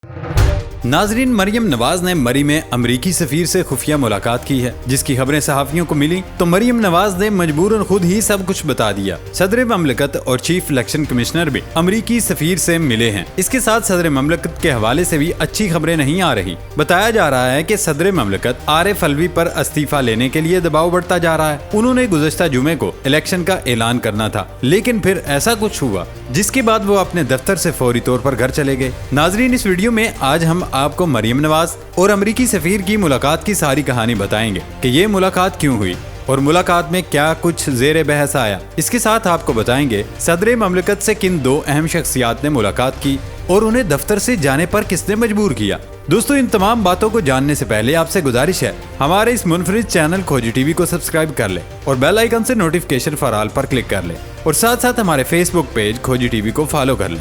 नाजरीन, मरियम नवाज ने मरी में अमरीकी सफीर से खुफिया मुलाकात की है, जिसकी खबरें सहाफियों को मिली तो मरियम नवाज ने मजबूरन खुद ही सब कुछ बता दिया। सदर ममलकत और चीफ इलेक्शन कमिश्नर भी अमरीकी सफीर से मिले हैं। इसके साथ सदर ममलकत के हवाले से भी अच्छी खबरें नहीं आ रही। बताया जा रहा है कि सदर ममलकत आरिफ अलवी पर इस्तीफा लेने के लिए दबाव बढ़ता जा रहा है। उन्होंने गुज़श्ता जुमे को इलेक्शन का ऐलान करना था, लेकिन फिर ऐसा कुछ हुआ जिसके बाद वो अपने दफ्तर से फौरी तौर पर घर चले गए। नाजरीन, इस वीडियो में आज हम आपको मरियम नवाज और अमरीकी सफीर की मुलाकात की सारी कहानी बताएंगे कि ये मुलाकात क्यों हुई और मुलाकात में क्या कुछ ज़ेरे बहस आया। इसके साथ आपको बताएंगे सदर ममलकत से किन दो अहम शख्सियात ने मुलाकात की और उन्हें दफ्तर से जाने पर किसने मजबूर किया। दोस्तों, इन तमाम बातों को जानने से पहले आपसे गुजारिश है, हमारे इस मुनफरिद चैनल खोजी टीवी को सब्सक्राइब कर ले और बेल आइकन से नोटिफिकेशन फॉर ऑल पर क्लिक कर ले और साथ साथ हमारे फेसबुक पेज खोजी टीवी को फॉलो कर ले।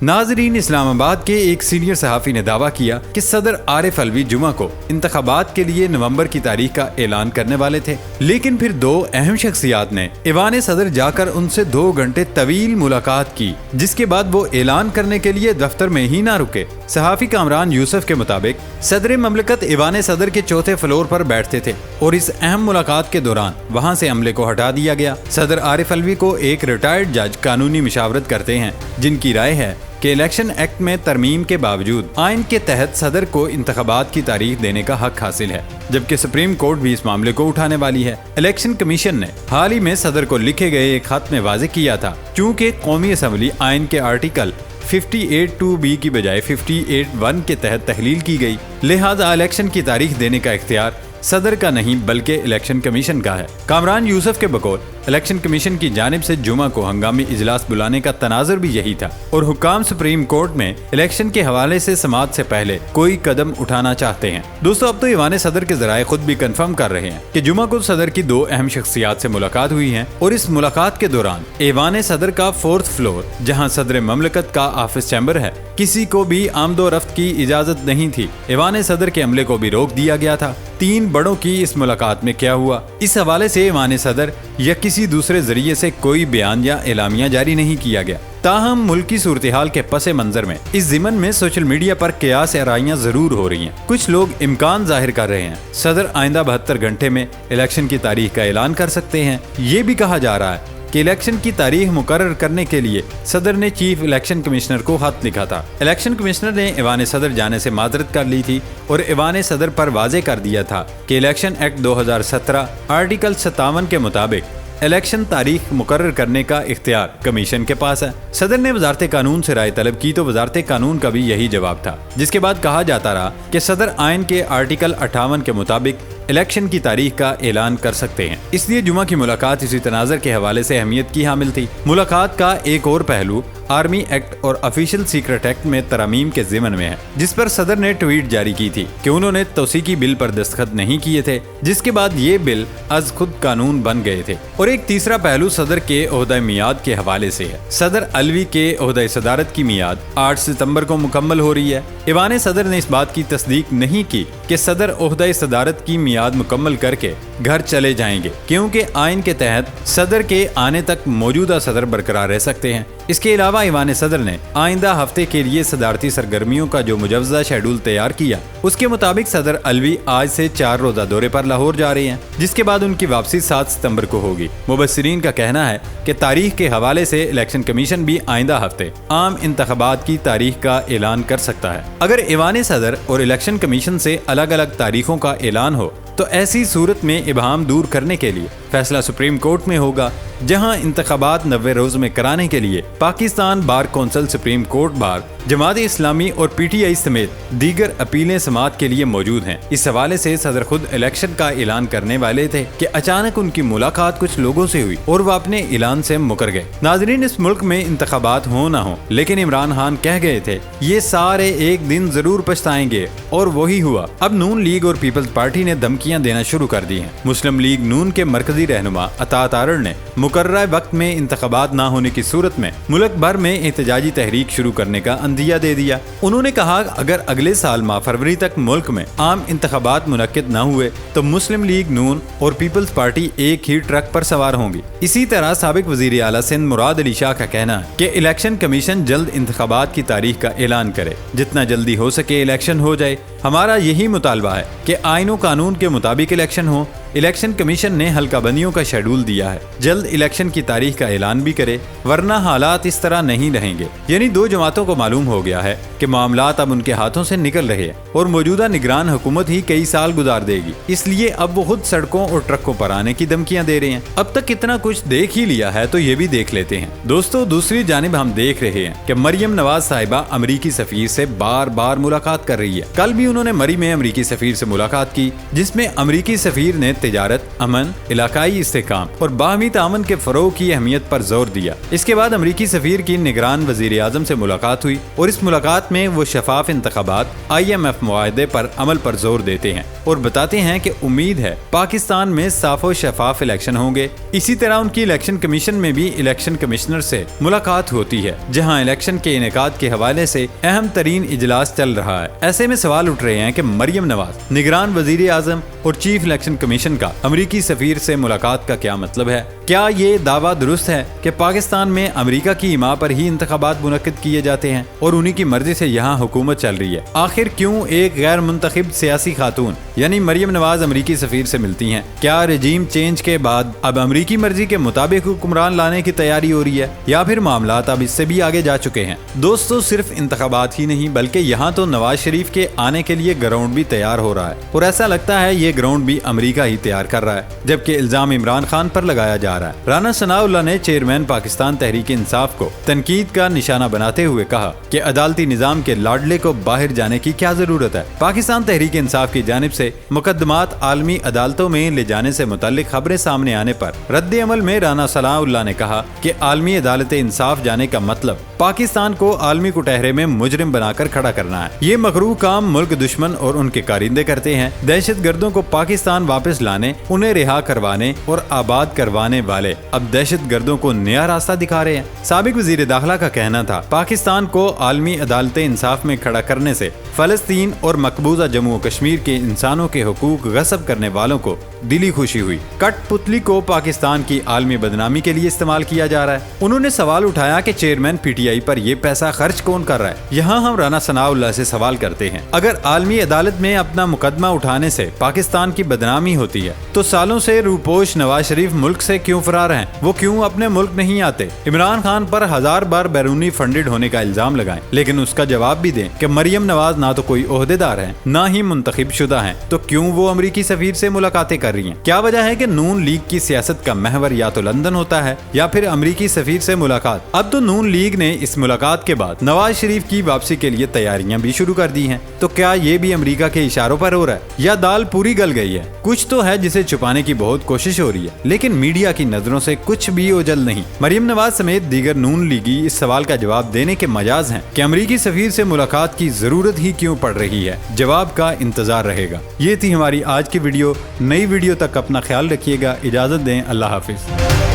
नाजरीन, इस्लामाबाद के एक सीनियर सहाफ़ी ने दावा किया कि सदर आरिफ अलवी जुमा को इंतखाबात के लिए नवंबर की तारीख का ऐलान करने वाले थे, लेकिन फिर दो अहम शख्सियात ने ईवान सदर जाकर उनसे 2 घंटे तवील मुलाकात की, जिसके बाद वो ऐलान करने के लिए दफ्तर में ही ना रुके। सहाफ़ी कामरान यूसुफ के मुताबिक सदर ममलकत ईवान सदर के 4थे फ्लोर पर बैठते थे और इस अहम मुलाकात के दौरान वहाँ से अमले को हटा दिया गया। सदर आरिफ अलवी को एक रिटायर्ड जज कानूनी मशावरत करते हैं, जिनकी राय है कि इलेक्शन एक्ट में तरमीम के बावजूद आइन के तहत सदर को इंतखाबात की तारीख देने का हक हासिल है, जबकि सुप्रीम कोर्ट भी इस मामले को उठाने वाली है। इलेक्शन कमीशन ने हाल ही में सदर को लिखे गए एक खत में वाज़ेह किया था, चूँकि कौमी असम्बली आइन के आर्टिकल 58(2)B की बजाय 58(1) के तहत तहलील की गई, लिहाजा इलेक्शन की तारीख देने का इख्तियार सदर का नहीं बल्कि इलेक्शन कमीशन का है। कामरान यूसुफ के बकौल इलेक्शन कमीशन की जानिब से जुमा को हंगामी इजलास बुलाने का तनाजुर भी यही था और हुक्काम सुप्रीम कोर्ट में इलेक्शन के हवाले से समाअत से पहले कोई कदम उठाना चाहते हैं। दोस्तों, अब तो ईवान सदर के जराए खुद भी कंफर्म कर रहे हैं कि जुमा को सदर की 2 अहम शख्सियात से मुलाकात हुई है और इस मुलाकात के दौरान ईवान सदर का 4th फ्लोर, जहाँ सदर ममलकत का ऑफिस चैम्बर है, किसी को भी आमदो रफ्त की इजाजत नहीं थी। ईवान सदर के अमले को भी रोक दिया गया था। 3 बड़ों की इस मुलाकात में क्या हुआ, इस हवाले से ईवान सदर या किसी दूसरे जरिए से कोई बयान या एलामिया जारी नहीं किया गया। ताहम मुल्की सूरत-ए-हाल के पसे मंजर में इस ज़िमन में सोशल मीडिया पर कियास आराइयां जरूर हो रही हैं। कुछ लोग इम्कान जाहिर कर रहे हैं सदर आइंदा 72 घंटे में इलेक्शन की तारीख का ऐलान कर सकते हैं। ये भी कहा जा रहा है कि इलेक्शन की तारीख मुकर्रर करने के लिए सदर ने चीफ इलेक्शन कमिश्नर को खत लिखा था। इलेक्शन कमिश्नर ने ईवान सदर जाने से माजरत कर ली थी और ईवान सदर पर वाज़ेह कर दिया था कि इलेक्शन एक्ट 2017 आर्टिकल 57 के मुताबिक इलेक्शन तारीख मुकर्रर करने का इख्तियार कमीशन के पास है। सदर ने वजारत कानून से राय तलब की तो वजारत कानून का भी यही जवाब था, जिसके बाद कहा जाता रहा कि सदर आइन के आर्टिकल 58 के मुताबिक इलेक्शन की तारीख का ऐलान कर सकते हैं। इसलिए जुमा की मुलाकात इसी तनाज़र के हवाले से अहमियत की हामिल थी। मुलाकात का एक और पहलू आर्मी एक्ट और ऑफिशियल सीक्रेट एक्ट में तरमीम के ज़िमन में है, जिस पर सदर ने ट्वीट जारी की थी कि उन्होंने तौसीकी बिल पर दस्तखत नहीं किए थे, जिसके बाद ये बिल अज खुद कानून बन गए थे। और एक तीसरा पहलू सदर के ओहदा मियाद के हवाले से है। सदर अलवी के ओहदा सदारत की मियाद 8 सितंबर को मुकम्मल हो रही है। ईवान सदर ने इस बात की तस्दीक नहीं की कि सदर ओहदा सदारत की मियाद मुकम्मल करके घर चले जाएंगे, क्योंकि आइन के तहत सदर के आने तक मौजूदा सदर बरकरार रह सकते हैं। इसके अलावा ईवान सदर ने आइंदा हफ्ते के लिए सदारती सरगर्मियों का जो मुजव्वज़ा शेड्यूल तैयार किया, उसके मुताबिक सदर अलवी आज से 4 रोज़ा दौरे पर लाहौर जा रहे हैं, जिसके बाद उनकी वापसी 7 सितंबर को होगी। मुबस्सिरीन का कहना है कि तारीख के हवाले से इलेक्शन कमीशन भी आइंदा हफ्ते आम इंतखाबात की तारीख का ऐलान कर सकता है। अगर ईवान सदर और इलेक्शन कमीशन से अलग अलग तारीखों का ऐलान हो तो ऐसी सूरत में इबहाम दूर करने के लिए फैसला सुप्रीम कोर्ट में होगा, जहां इंतखाबात 90 रोज में कराने के लिए Pakistan bar council, supreme court bar, Jamaat Islami और PTI समेत दीगर अपीलें समाअत के लिए मौजूद हैं। इस हवाले से सदर खुद इलेक्शन का ऐलान करने वाले थे कि अचानक उनकी मुलाकात कुछ लोगों से हुई और वो अपने ऐलान से मुकर गए। नाजरीन, इस मुल्क में इंतखाबात हो ना हो, लेकिन इमरान खान कह गए थे ये सारे एक दिन जरूर पछताएंगे और वही हुआ। अब नून लीग और पीपल्स पार्टी ने धमकियां देना शुरू कर दी हैं। मुस्लिम लीग नून के मरकजी रहनुमा अता तारड़ ने मुकर्रर वक्त में इंतखाबात ना होने की सूरत में मुल्क भर में एहतजाजी तहरीक शुरू करने का عندیہ دے دیا۔ انہوں نے کہا اگر اگلے سال ماہ فروری تک ملک میں عام انتخابات منعقد نہ ہوئے تو مسلم لیگ نون اور پیپلز پارٹی ایک ہی ٹرک پر سوار ہوں گی۔ اسی طرح سابق وزیر اعلیٰ سندھ مراد علی شاہ کا کہنا ہے کہ الیکشن کمیشن جلد انتخابات کی تاریخ کا اعلان کرے، جتنا جلدی ہو سکے الیکشن ہو جائے۔ ہمارا یہی مطالبہ ہے کہ آئین و قانون کے مطابق الیکشن ہو۔ الیکشن کمیشن نے حلقہ بندیوں کا شیڈول دیا ہے، جلد الیکشن کی تاریخ کا اعلان بھی کرے، ورنہ حالات اس طرح نہیں رہیں گے۔ یعنی دو جماعتوں کو معلوم ہو گیا ہے کہ معاملات اب ان کے ہاتھوں سے نکل رہے ہیں اور موجودہ نگران حکومت ہی کئی سال گزار دے گی، اس لیے اب وہ خود سڑکوں اور ٹرکوں پر آنے کی دھمکیاں دے رہے ہیں۔ اب تک اتنا کچھ دیکھ ہی لیا ہے تو یہ بھی دیکھ لیتے ہیں۔ دوستو، دوسری جانب ہم دیکھ رہے ہیں کہ مریم نواز صاحبہ امریکی سفیر سے بار بار ملاقات کر رہی ہے۔ کل بھی انہوں نے مری میں امریکی سفیر سے ملاقات کی، جس میں امریکی سفیر نے تجارت، امن، علاقائی استحکام اور باہمی تعاون کے فروغ کی اہمیت پر زور دیا۔ اس کے بعد امریکی سفیر کی نگران وزیر اعظم سے ملاقات ہوئی اور اس ملاقات میں وہ شفاف انتخابات، IMF معاہدے پر عمل پر زور دیتے ہیں اور بتاتے ہیں کہ امید ہے پاکستان میں صاف و شفاف الیکشن ہوں گے۔ اسی طرح ان کی الیکشن کمیشن میں بھی الیکشن کمشنر سے ملاقات ہوتی ہے، جہاں الیکشن کے انعقاد کے حوالے سے اہم ترین اجلاس چل رہا ہے۔ ایسے میں سوال اٹھ رہے ہیں کہ مریم نواز، نگران وزیر اعظم اور چیف الیکشن کمیشن کا امریکی سفیر سے ملاقات کا کیا مطلب ہے؟ کیا یہ دعویٰ درست ہے کہ پاکستان میں امریکہ کی حمایت پر ہی انتخابات منعقد کیے جاتے ہیں اور انہی کی مرضی سے یہاں حکومت چل رہی ہے؟ آخر کیوں ایک غیر منتخب سیاسی خاتون یعنی مریم نواز امریکی سفیر سے ملتی ہیں؟ کیا رجیم چینج کے بعد اب امریکی مرضی کے مطابق حکمران لانے کی تیاری ہو رہی ہے یا پھر معاملات اب اس سے بھی آگے جا چکے ہیں؟ دوستو، صرف انتخابات ہی نہیں بلکہ یہاں تو نواز شریف کے آنے کے لیے گراؤنڈ بھی تیار ہو رہا ہے اور ایسا لگتا ہے یہ گراؤنڈ بھی امریکہ ہی تیار کر رہا ہے، جبکہ الزام عمران خان پر لگایا جا رہا ہے۔ رانا ثناء اللہ نے چیئرمین پاکستان تحریک انصاف کو تنقید کا نشانہ بناتے ہوئے کہا کہ عدالتی نظام کے لاڈلے کو باہر جانے کی کیا ضرورت ہے۔ پاکستان تحریک انصاف کی جانب سے مقدمات عالمی عدالتوں میں لے جانے سے متعلق خبریں سامنے آنے پر رد عمل میں رانا ثناء اللہ نے کہا کہ عالمی عدالت انصاف جانے کا مطلب پاکستان کو عالمی کٹہرے میں مجرم بنا کر کھڑا کرنا ہے۔ یہ مغرور کام ملک دشمن اور ان کے کارندے کرتے ہیں۔ دہشت گردوں کو پاکستان واپس لانے، انہیں رہا کروانے اور آباد کروانے والے اب دہشت گردوں کو نیا راستہ دکھا رہے ہیں۔ سابق وزیر داخلہ کا کہنا تھا پاکستان کو عالمی عدالت انصاف میں کھڑا کرنے سے فلسطین اور مقبوضہ جموں و کشمیر کے انسانوں کے حقوق غصب کرنے والوں کو دلی خوشی ہوئی۔ کٹ پتلی کو پاکستان کی عالمی بدنامی کے لیے استعمال کیا جا رہا ہے۔ انہوں نے سوال اٹھایا کہ چیئرمین PTI پر یہ پیسہ خرچ کون کر رہا ہے؟ یہاں ہم رانا ثناء اللہ سے سوال کرتے ہیں، اگر عالمی عدالت میں اپنا مقدمہ اٹھانے سے پاکستان کی بدنامی ہوتی ہے تو سالوں سے روپوش نواز شریف ملک سے کیوں فرار ہیں؟ وہ کیوں اپنے ملک نہیں آتے؟ عمران خان پر 1000 بار بیرونی فنڈڈ ہونے کا الزام لگائیں، لیکن اس کا جواب بھی دیں کہ مریم نواز نہ تو کوئی عہدیدار ہیں نہ ہی منتخب شدہ ہیں، تو کیوں وہ امریکی سفیر سے ملاقاتیں کر رہی ہیں؟ کیا وجہ ہے کہ نون لیگ کی سیاست کا محور یا تو لندن ہوتا ہے یا پھر امریکی سفیر سے ملاقات؟ اب تو نون لیگ نے اس ملاقات کے بعد نواز شریف کی واپسی کے لیے تیاریاں بھی شروع کر دی ہیں، تو کیا یہ بھی امریکہ کے اشاروں پر ہو رہا ہے یا دال پوری گل گئی ہے؟ کچھ تو ہے جسے چھپانے کی بہت کوشش ہو رہی ہے، لیکن میڈیا کی نظروں سے کچھ بھی اوجھل نہیں۔ مریم نواز سمیت دیگر نون لیگی اس سوال کا جواب دینے کے مجاز ہیں کہ امریکی سفیر سے ملاقات کی ضرورت ہی کیوں پڑ رہی ہے۔ جواب کا انتظار رہے گا۔ یہ تھی ہماری آج کی ویڈیو۔ نئی ویڈیو تک اپنا خیال رکھیے گا۔ اجازت دیں، اللہ حافظ۔